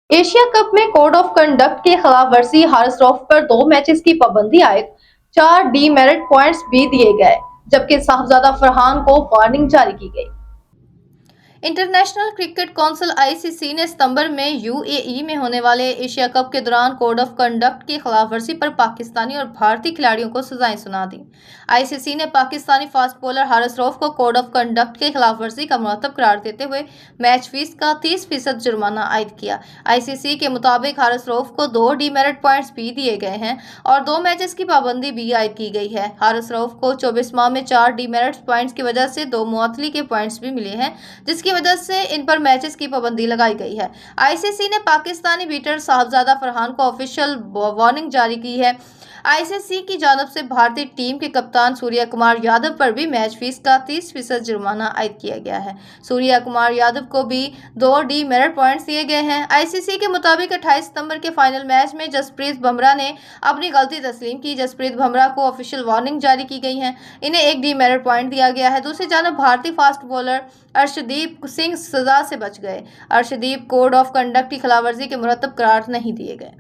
Asia cup में code of conduct की खिलाफ वर्जी हारसरॉफ पर 2 मैचेस की पाबंदी आयद 4 डीमेरिट पॉइंट्स भी दिए गए, जबकि साहबजादा फरहान को वार्निंग जारी की गई। इंटरनेशनल क्रिकेट काउंसिल (आईसीसी) ने सितंबर में यूएई में होने वाले एशिया कप के दौरान कोड ऑफ कंडक्ट की खिलाफवर्जी पर पाकिस्तानी और भारतीय खिलाड़ियों को सजाएं सुना दी। आईसीसी ने पाकिस्तानी फास्ट बॉलर हारिस रऊफ को कोड ऑफ कंडक्ट की खिलाफवर्जी का मुरतब करार देते हुए मैच फीस का 30% जुर्माना आयद किया। आईसीसी के मुताबिक हारिस रऊफ को 2 डीमेरिट पॉइंट्स भी दिए गए हैं और 2 मैचेस की पाबंदी भी आयद की गई है। हारिस रऊफ को 24 माह में 4 डीमेरिट पॉइंट्स की वजह से 2 मुअत्तली के पॉइंट्स भी मिले हैं, जिसकी वजह से इन पर मैचेस की पाबंदी लगाई गई है। आईसीसी ने पाकिस्तानी बीटर साहबजादा फरहान को ऑफिशियल वार्निंग जारी की है। आईसीसी की जानब से भारतीय टीम के कप्तान सूर्या कुमार यादव पर भी मैच फीस का 30% जुर्माना आयद किया गया है। सूर्या कुमार यादव को भी 2 डीमेरिट पॉइंट्स दिए गए हैं। आईसीसी के मुताबिक 28 सितंबर के फाइनल मैच में जसप्रीत बुमराह ने अपनी गलती तस्लीम की। जसप्रीत बुमराह को ऑफिशियल वार्निंग जारी की गई है, इन्हें 1 डीमेरिट पॉइंट दिया गया है। दूसरी जानब भारतीय फास्ट बॉलर अर्शदीप सिंह सजा से बच गए। अर्शदीप कोड ऑफ कंडक्ट की खिलाफवर्जी के मुरतब करार नहीं दिए गए।